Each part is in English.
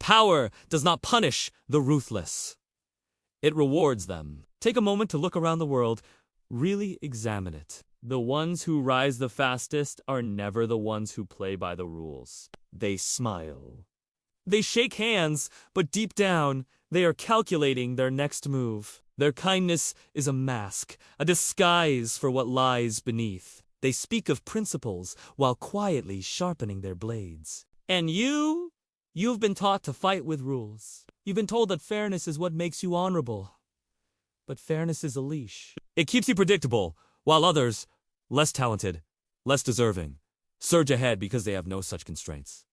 Power does not punish the ruthless. It rewards them. Take a moment to look around the world. Really examine it. The ones who rise the fastest are never the ones who play by the rules. They smile. They shake hands, but deep down, they are calculating their next move. Their kindness is a mask, a disguise for what lies beneath. They speak of principles while quietly sharpening their blades. And you've been taught to fight with rules. You've been told that fairness is what makes you honorable. But fairness is a leash. It keeps you predictable, while others, less talented, less deserving, surge ahead because they have no such constraints.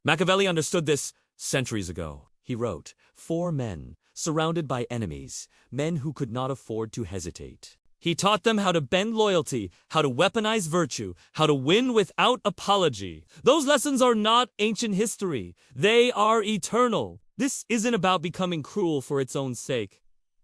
Machiavelli understood this centuries ago. He wrote, 4 men, surrounded by enemies, men who could not afford to hesitate. He taught them how to bend loyalty, how to weaponize virtue, how to win without apology. Those lessons are not ancient history. They are eternal. This isn't about becoming cruel for its own sake.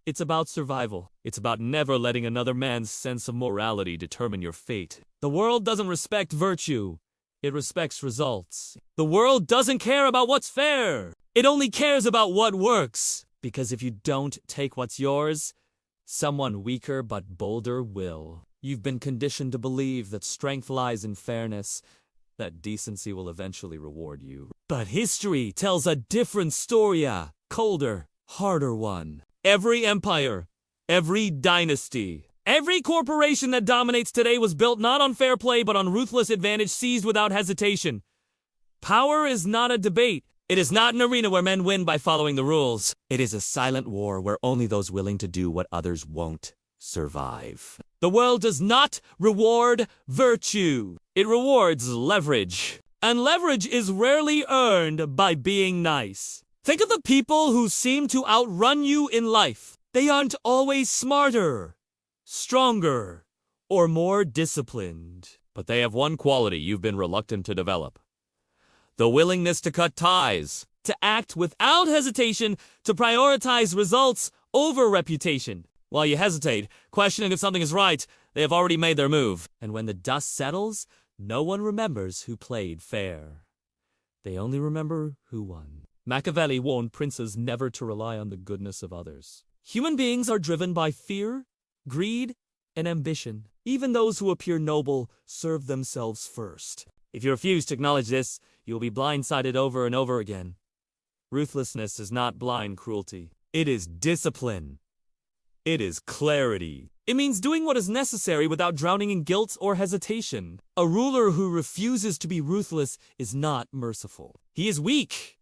It's about survival. It's about never letting another man's sense of morality determine your fate. The world doesn't respect virtue. It respects results. The world doesn't care about what's fair. It only cares about what works. Because if you don't take what's yours, someone weaker but bolder will. You've been conditioned to believe that strength lies in fairness, that decency will eventually reward you. But history tells a different story, a colder, harder one. Every empire, every dynasty, every corporation that dominates today was built not on fair play but on ruthless advantage seized without hesitation. Power is not a debate. It is not an arena where men win by following the rules. It is a silent war where only those willing to do what others won't survive. The world does not reward virtue. It rewards leverage. And leverage is rarely earned by being nice. Think of the people who seem to outrun you in life. They aren't always smarter, stronger, or more disciplined. But they have one quality you've been reluctant to develop. The willingness to cut ties, to act without hesitation, to prioritize results over reputation. While you hesitate, questioning if something is right, they have already made their move. And when the dust settles, no one remembers who played fair. They only remember who won. Machiavelli warned princes never to rely on the goodness of others. Human beings are driven by fear, greed, and ambition. Even those who appear noble serve themselves first. If you refuse to acknowledge this, you will be blindsided over and over again. Ruthlessness is not blind cruelty. It is discipline. It is clarity. It means doing what is necessary without drowning in guilt or hesitation. A ruler who refuses to be ruthless is not merciful. He is weak.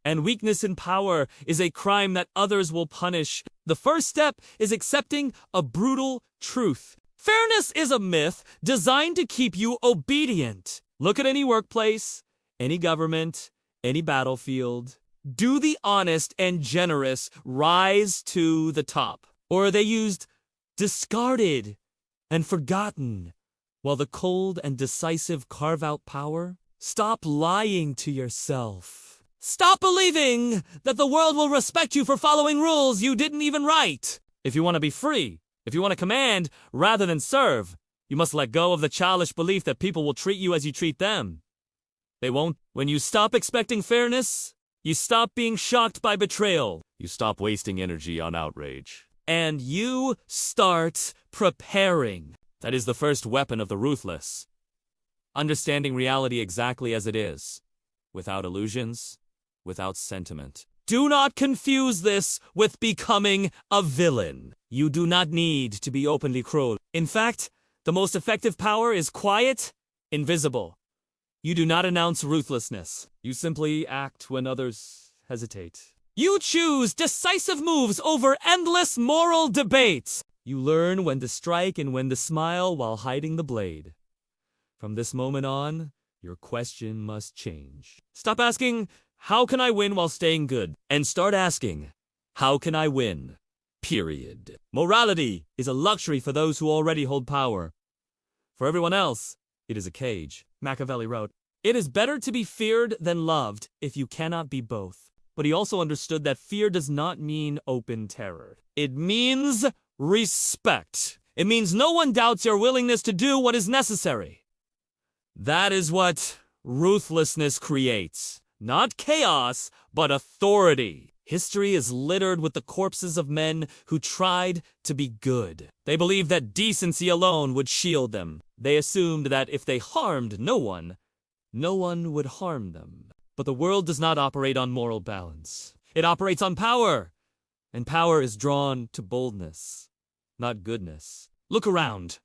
And weakness in power is a crime that others will punish. The first step is accepting a brutal truth. Fairness is a myth designed to keep you obedient. Look at any workplace, any government, any battlefield. Do the honest and generous rise to the top? Or are they used, discarded, and forgotten, while the cold and decisive carve out power? Stop lying to yourself. Stop believing that the world will respect you for following rules you didn't even write. If you want to be free, if you want to command rather than serve, you must let go of the childish belief that people will treat you as you treat them. They won't. When you stop expecting fairness, you stop being shocked by betrayal. You stop wasting energy on outrage. And you start preparing. That is the first weapon of the ruthless. Understanding reality exactly as it is, without illusions, without sentiment. Do not confuse this with becoming a villain. You do not need to be openly cruel. In fact, the most effective power is quiet, invisible. You do not announce ruthlessness. You simply act when others hesitate. You choose decisive moves over endless moral debates. You learn when to strike and when to smile while hiding the blade. From this moment on, your question must change. Stop asking, how can I win while staying good? And start asking, how can I win? Period. Morality is a luxury for those who already hold power. For everyone else, it is a cage. Machiavelli wrote, "It is better to be feared than loved if you cannot be both." But he also understood that fear does not mean open terror. It means respect. It means no one doubts your willingness to do what is necessary. That is what ruthlessness creates. Not chaos, but authority. History is littered with the corpses of men who tried to be good. They believed that decency alone would shield them. They assumed that if they harmed no one would harm them. But the world does not operate on moral balance. It operates on power, and power is drawn to boldness, not goodness. Look around.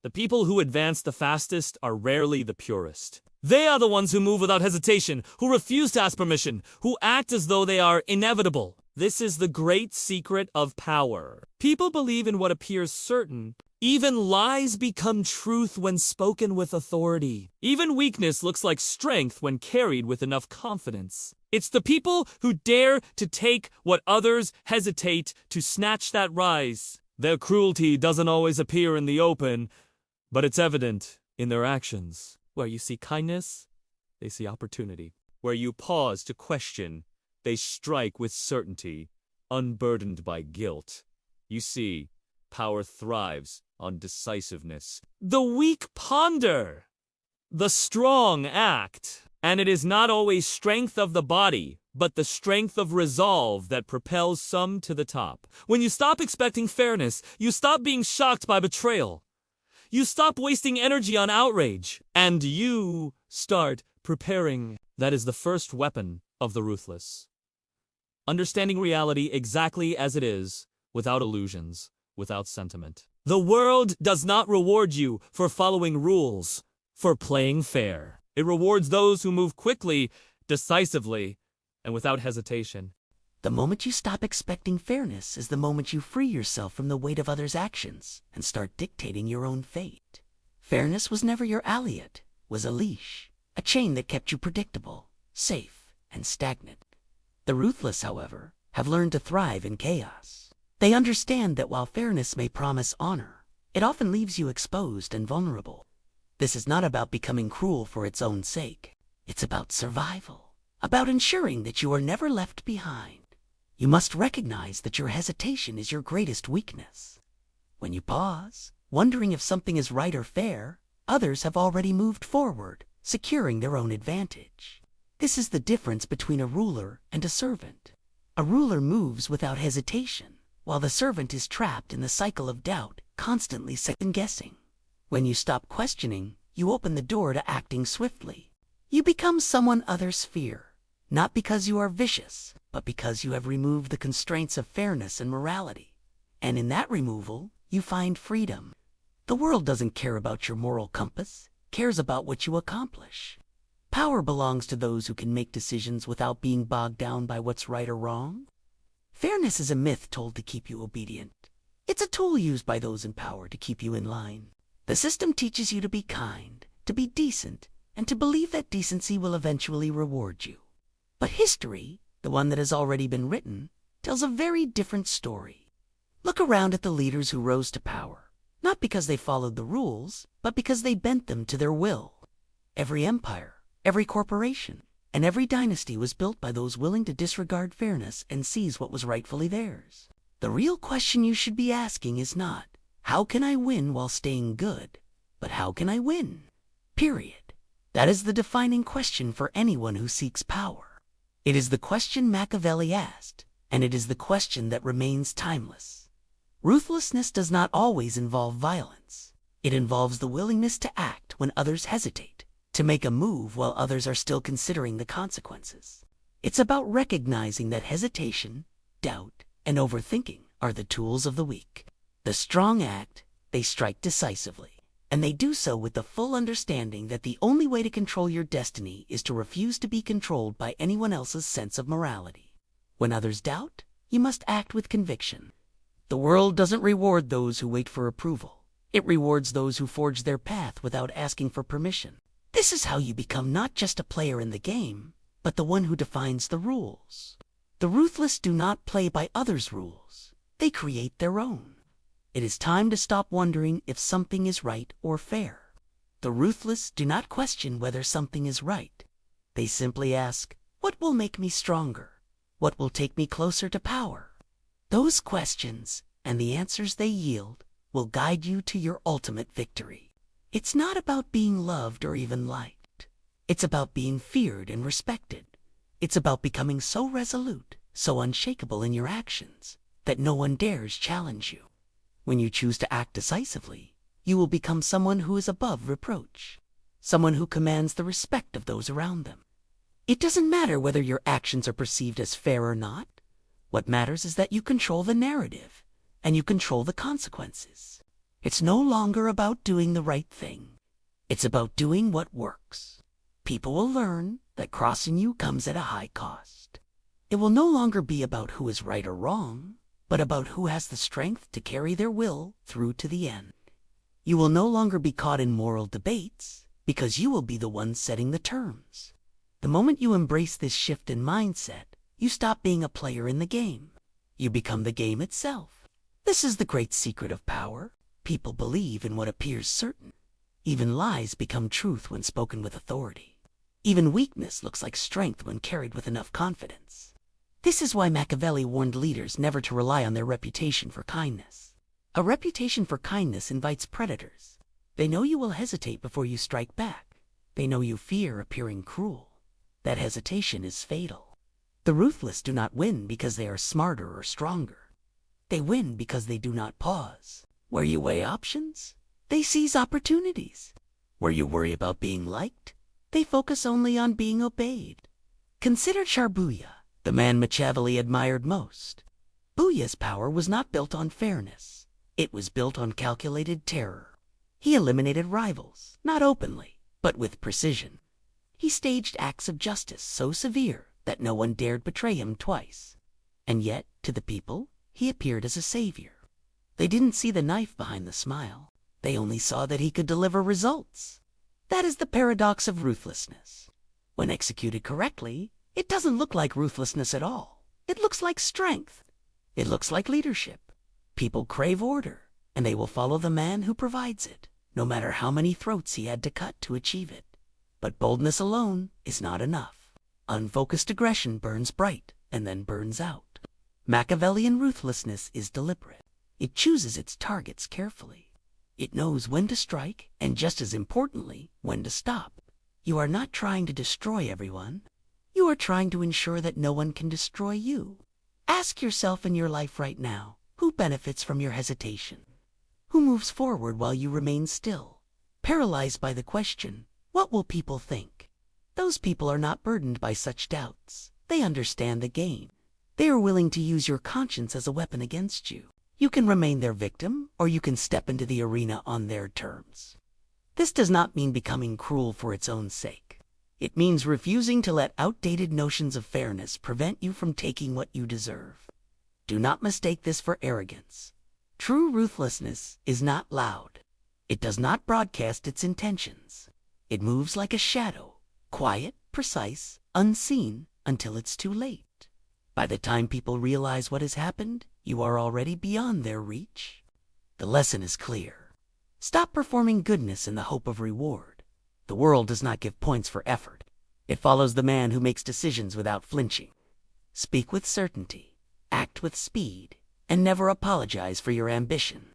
The people who advance the fastest are rarely the purest. They are the ones who move without hesitation, who refuse to ask permission, who act as though they are inevitable. This is the great secret of power. People believe in what appears certain. Even lies become truth when spoken with authority. Even weakness looks like strength when carried with enough confidence. It's the people who dare to take what others hesitate to snatch that rise. Their cruelty doesn't always appear in the open, but it's evident in their actions. Where you see kindness, they see opportunity. Where you pause to question, they strike with certainty, unburdened by guilt. You see, power thrives on decisiveness. The weak ponder, the strong act. And it is not always strength of the body, but the strength of resolve that propels some to the top. When you stop expecting fairness, you stop being shocked by betrayal. You stop wasting energy on outrage, and you start preparing. That is the first weapon of the ruthless. Understanding reality exactly as it is, without illusions, without sentiment. The world does not reward you for following rules, for playing fair. It rewards those who move quickly, decisively, and without hesitation. The moment you stop expecting fairness is the moment you free yourself from the weight of others' actions and start dictating your own fate. Fairness was never your alliate, was a leash, a chain that kept you predictable, safe, and stagnant. The ruthless, however, have learned to thrive in chaos. They understand that while fairness may promise honor, it often leaves you exposed and vulnerable. This is not about becoming cruel for its own sake. It's about survival, about ensuring that you are never left behind. You must recognize that your hesitation is your greatest weakness. When you pause, wondering if something is right or fair, others have already moved forward, securing their own advantage. This is the difference between a ruler and a servant. A ruler moves without hesitation, while the servant is trapped in the cycle of doubt, constantly second-guessing. When you stop questioning, you open the door to acting swiftly. You become someone others fear, not because you are vicious, but because you have removed the constraints of fairness and morality. And in that removal, you find freedom. The world doesn't care about your moral compass, it cares about what you accomplish. Power belongs to those who can make decisions without being bogged down by what's right or wrong. Fairness is a myth told to keep you obedient. It's a tool used by those in power to keep you in line. The system teaches you to be kind, to be decent, and to believe that decency will eventually reward you. But history, the one that has already been written, tells a very different story. Look around at the leaders who rose to power, not because they followed the rules, but because they bent them to their will. Every empire, every corporation, and every dynasty was built by those willing to disregard fairness and seize what was rightfully theirs. The real question you should be asking is not, how can I win while staying good? But how can I win? Period. That is the defining question for anyone who seeks power. It is the question Machiavelli asked, and it is the question that remains timeless. Ruthlessness does not always involve violence. It involves the willingness to act when others hesitate, to make a move while others are still considering the consequences. It's about recognizing that hesitation, doubt, and overthinking are the tools of the weak. The strong act, they strike decisively, and they do so with the full understanding that the only way to control your destiny is to refuse to be controlled by anyone else's sense of morality. When others doubt, you must act with conviction. The world doesn't reward those who wait for approval. It rewards those who forge their path without asking for permission. This is how you become not just a player in the game, but the one who defines the rules. The ruthless do not play by others' rules. They create their own. It is time to stop wondering if something is right or fair. The ruthless do not question whether something is right. They simply ask, what will make me stronger? What will take me closer to power? Those questions, and the answers they yield, will guide you to your ultimate victory. It's not about being loved or even liked. It's about being feared and respected. It's about becoming so resolute, so unshakable in your actions, that no one dares challenge you. When you choose to act decisively, you will become someone who is above reproach, someone who commands the respect of those around them. It doesn't matter whether your actions are perceived as fair or not. What matters is that you control the narrative, and you control the consequences. It's no longer about doing the right thing. It's about doing what works. People will learn that crossing you comes at a high cost. It will no longer be about who is right or wrong, but about who has the strength to carry their will through to the end. You will no longer be caught in moral debates, because you will be the one setting the terms. The moment you embrace this shift in mindset, you stop being a player in the game. You become the game itself. This is the great secret of power. People believe in what appears certain. Even lies become truth when spoken with authority. Even weakness looks like strength when carried with enough confidence. This is why Machiavelli warned leaders never to rely on their reputation for kindness. A reputation for kindness invites predators. They know you will hesitate before you strike back. They know you fear appearing cruel. That hesitation is fatal. The ruthless do not win because they are smarter or stronger. They win because they do not pause. Where you weigh options, they seize opportunities. Where you worry about being liked, they focus only on being obeyed. Consider Cherbuliez, the man Machiavelli admired most. Bulia's power was not built on fairness. It was built on calculated terror. He eliminated rivals, not openly, but with precision. He staged acts of justice so severe that no one dared betray him twice. And yet, to the people, he appeared as a savior. They didn't see the knife behind the smile. They only saw that he could deliver results. That is the paradox of ruthlessness. When executed correctly, it doesn't look like ruthlessness at all. It looks like strength. It looks like leadership. People crave order, and they will follow the man who provides it, no matter how many throats he had to cut to achieve it. But boldness alone is not enough. Unfocused aggression burns bright and then burns out. Machiavellian ruthlessness is deliberate. It chooses its targets carefully. It knows when to strike, and just as importantly, when to stop. You are not trying to destroy everyone. You are trying to ensure that no one can destroy you. Ask yourself in your life right now, who benefits from your hesitation? Who moves forward while you remain still? Paralyzed by the question, what will people think? Those people are not burdened by such doubts. They understand the game. They are willing to use your conscience as a weapon against you. You can remain their victim, or you can step into the arena on their terms. This does not mean becoming cruel for its own sake. It means refusing to let outdated notions of fairness prevent you from taking what you deserve. Do not mistake this for arrogance. True ruthlessness is not loud. It does not broadcast its intentions. It moves like a shadow, quiet, precise, unseen, until it's too late. By the time people realize what has happened, you are already beyond their reach. The lesson is clear. Stop performing goodness in the hope of reward. The world does not give points for effort. It follows the man who makes decisions without flinching. Speak with certainty, act with speed, and never apologize for your ambition.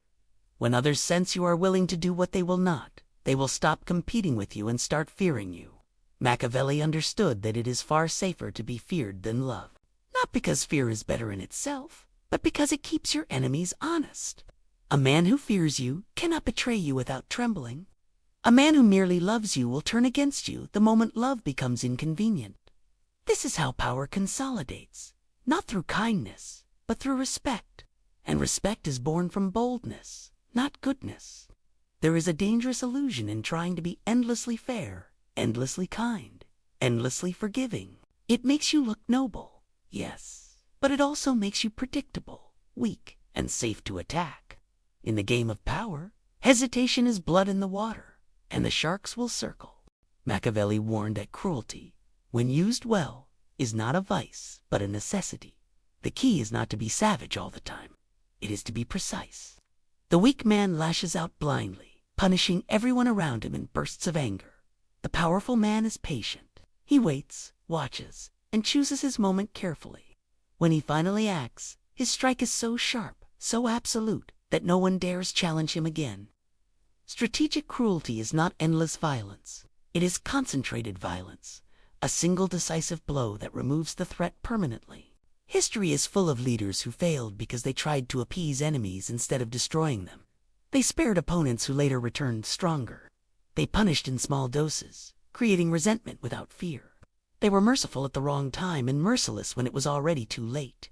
When others sense you are willing to do what they will not, they will stop competing with you and start fearing you. Machiavelli understood that it is far safer to be feared than loved. Not because fear is better in itself, but because it keeps your enemies honest. A man who fears you cannot betray you without trembling. A man who merely loves you will turn against you the moment love becomes inconvenient. This is how power consolidates, not through kindness, but through respect. And respect is born from boldness, not goodness. There is a dangerous illusion in trying to be endlessly fair, endlessly kind, endlessly forgiving. It makes you look noble, yes, but it also makes you predictable, weak, and safe to attack. In the game of power, hesitation is blood in the water, and the sharks will circle. Machiavelli warned that cruelty, when used well, is not a vice, but a necessity. The key is not to be savage all the time. It is to be precise. The weak man lashes out blindly, punishing everyone around him in bursts of anger. The powerful man is patient. He waits, watches, and chooses his moment carefully. When he finally acts, his strike is so sharp, so absolute, that no one dares challenge him again. Strategic cruelty is not endless violence. It is concentrated violence, a single decisive blow that removes the threat permanently. History is full of leaders who failed because they tried to appease enemies instead of destroying them. They spared opponents who later returned stronger. They punished in small doses, creating resentment without fear. They were merciful at the wrong time and merciless when it was already too late.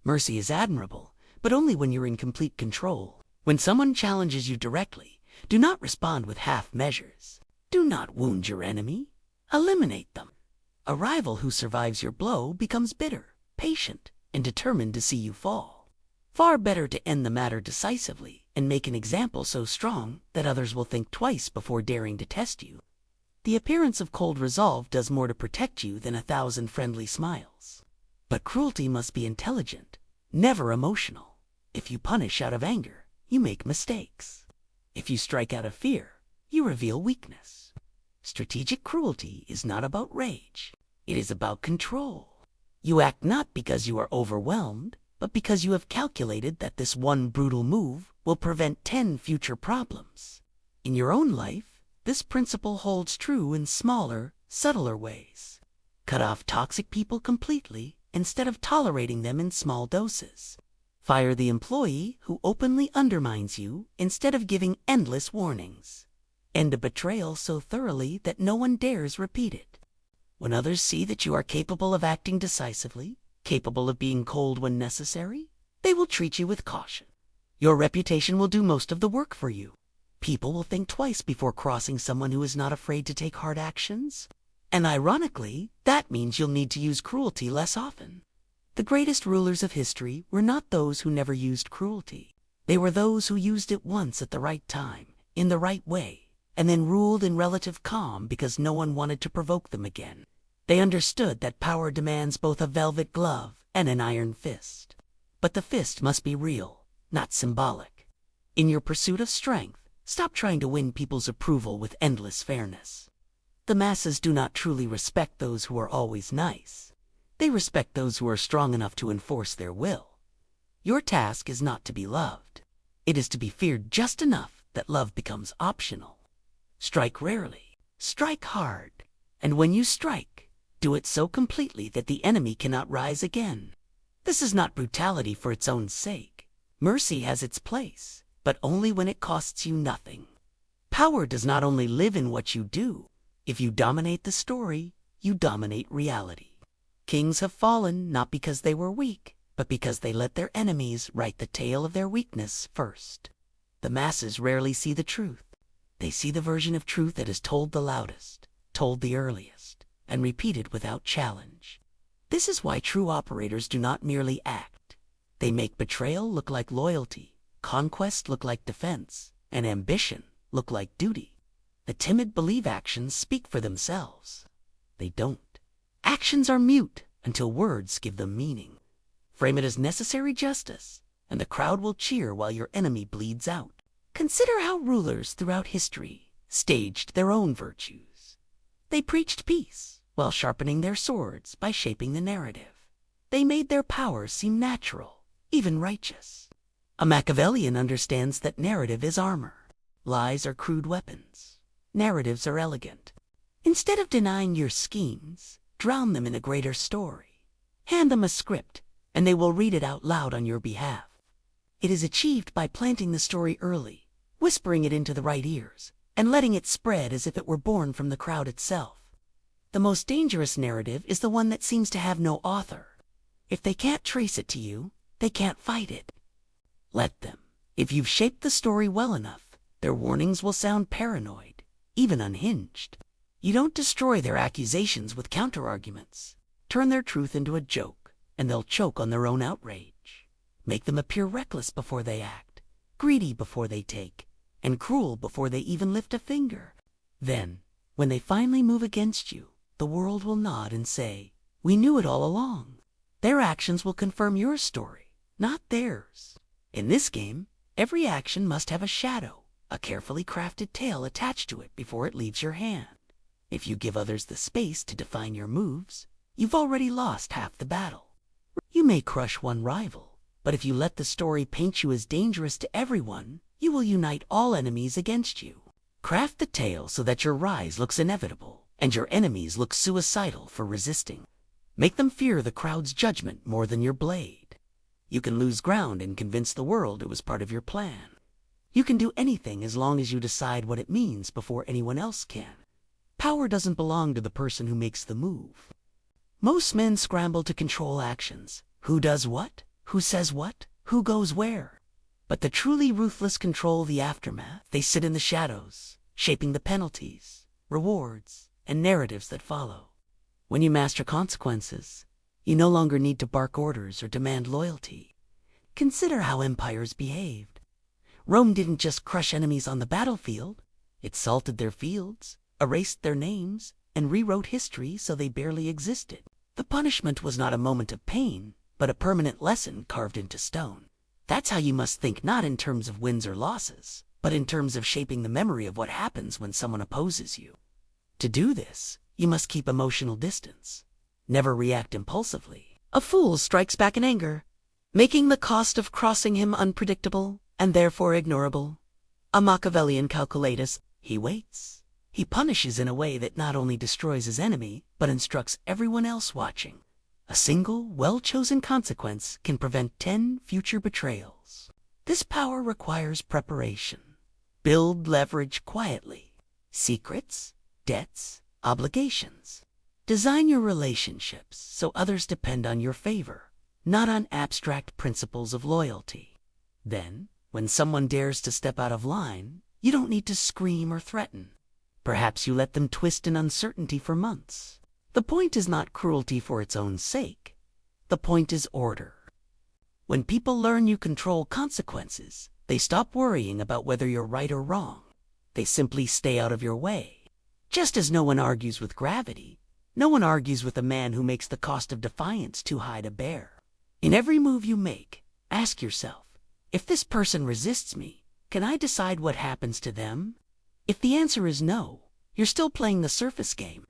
Mercy is admirable, but only when you're in complete control. When someone challenges you directly, do not respond with half measures. Do not wound your enemy. Eliminate them. A rival who survives your blow becomes bitter, patient, and determined to see you fall. Far better to end the matter decisively and make an example so strong that others will think twice before daring to test you. The appearance of cold resolve does more to protect you than 1,000 friendly smiles. But cruelty must be intelligent, never emotional. If you punish out of anger, you make mistakes. If you strike out of fear, you reveal weakness. Strategic cruelty is not about rage. It is about control. You act not because you are overwhelmed, but because you have calculated that this one brutal move will prevent 10 future problems. In your own life, this principle holds true in smaller, subtler ways. Cut off toxic people completely instead of tolerating them in small doses. Fire the employee who openly undermines you instead of giving endless warnings. End a betrayal so thoroughly that no one dares repeat it. When others see that you are capable of acting decisively, capable of being cold when necessary, they will treat you with caution. Your reputation will do most of the work for you. People will think twice before crossing someone who is not afraid to take hard actions. And ironically, that means you'll need to use cruelty less often. The greatest rulers of history were not those who never used cruelty. They were those who used it once at the right time, in the right way, and then ruled in relative calm because no one wanted to provoke them again. They understood that power demands both a velvet glove and an iron fist. But the fist must be real, not symbolic. In your pursuit of strength, stop trying to win people's approval with endless fairness. The masses do not truly respect those who are always nice. They respect those who are strong enough to enforce their will. Your task is not to be loved. It is to be feared just enough that love becomes optional. Strike rarely, strike hard, and when you strike, do it so completely that the enemy cannot rise again. This is not brutality for its own sake. Mercy has its place, but only when it costs you nothing. Power does not only live in what you do. If you dominate the story, you dominate reality. Kings have fallen not because they were weak, but because they let their enemies write the tale of their weakness first. The masses rarely see the truth. They see the version of truth that is told the loudest, told the earliest, and repeated without challenge. This is why true operators do not merely act. They make betrayal look like loyalty, conquest look like defense, and ambition look like duty. The timid believe actions speak for themselves. They don't. Actions are mute until words give them meaning. Frame it as necessary justice, and the crowd will cheer while your enemy bleeds out. Consider how rulers throughout history staged their own virtues. They preached peace while sharpening their swords by shaping the narrative. They made their power seem natural, even righteous. A Machiavellian understands that narrative is armor. Lies are crude weapons. Narratives are elegant. Instead of denying your schemes, drown them in a greater story. Hand them a script, and they will read it out loud on your behalf. It is achieved by planting the story early, whispering it into the right ears, and letting it spread as if it were born from the crowd itself. The most dangerous narrative is the one that seems to have no author. If they can't trace it to you, they can't fight it. Let them. If you've shaped the story well enough, their warnings will sound paranoid, even unhinged. You don't destroy their accusations with counterarguments. Turn their truth into a joke, and they'll choke on their own outrage. Make them appear reckless before they act, greedy before they take, and cruel before they even lift a finger. Then, when they finally move against you, the world will nod and say, "We knew it all along." Their actions will confirm your story, not theirs. In this game, every action must have a shadow, a carefully crafted tale attached to it before it leaves your hand. If you give others the space to define your moves, you've already lost half the battle. You may crush one rival, but if you let the story paint you as dangerous to everyone, you will unite all enemies against you. Craft the tale so that your rise looks inevitable and your enemies look suicidal for resisting. Make them fear the crowd's judgment more than your blade. You can lose ground and convince the world it was part of your plan. You can do anything as long as you decide what it means before anyone else can. Power doesn't belong to the person who makes the move. Most men scramble to control actions. Who does what? Who says what? Who goes where? But the truly ruthless control the aftermath. They sit in the shadows, shaping the penalties, rewards, and narratives that follow. When you master consequences, you no longer need to bark orders or demand loyalty. Consider how empires behaved. Rome didn't just crush enemies on the battlefield. It salted their fields, erased their names, and rewrote history so they barely existed. The punishment was not a moment of pain, but a permanent lesson carved into stone. That's how you must think, not in terms of wins or losses, but in terms of shaping the memory of what happens when someone opposes you. To do this, you must keep emotional distance. Never react impulsively. A fool strikes back in anger, making the cost of crossing him unpredictable and therefore ignorable. A Machiavellian calculatus. He waits. He punishes in a way that not only destroys his enemy, but instructs everyone else watching. A single, well-chosen consequence can prevent 10 future betrayals. This power requires preparation. Build leverage quietly. Secrets, debts, obligations. Design your relationships so others depend on your favor, not on abstract principles of loyalty. Then, when someone dares to step out of line, you don't need to scream or threaten. Perhaps you let them twist in uncertainty for months. The point is not cruelty for its own sake. The point is order. When people learn you control consequences, they stop worrying about whether you're right or wrong. They simply stay out of your way. Just as no one argues with gravity, no one argues with a man who makes the cost of defiance too high to bear. In every move you make, ask yourself, if this person resists me, can I decide what happens to them? If the answer is no, you're still playing the surface game.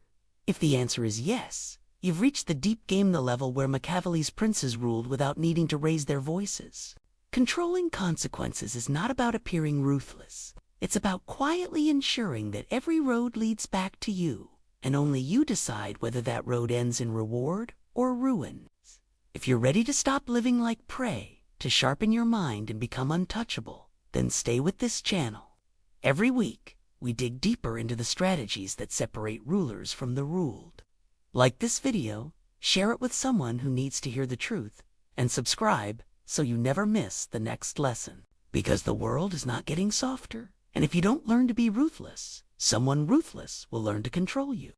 If the answer is yes, you've reached the deep game, the level where Machiavelli's princes ruled without needing to raise their voices. Controlling consequences is not about appearing ruthless. It's about quietly ensuring that every road leads back to you, and only you decide whether that road ends in reward or ruin. If you're ready to stop living like prey, to sharpen your mind and become untouchable, then stay with this channel. Every week, we dig deeper into the strategies that separate rulers from the ruled. Like this video, share it with someone who needs to hear the truth, and subscribe so you never miss the next lesson. Because the world is not getting softer, and if you don't learn to be ruthless, someone ruthless will learn to control you.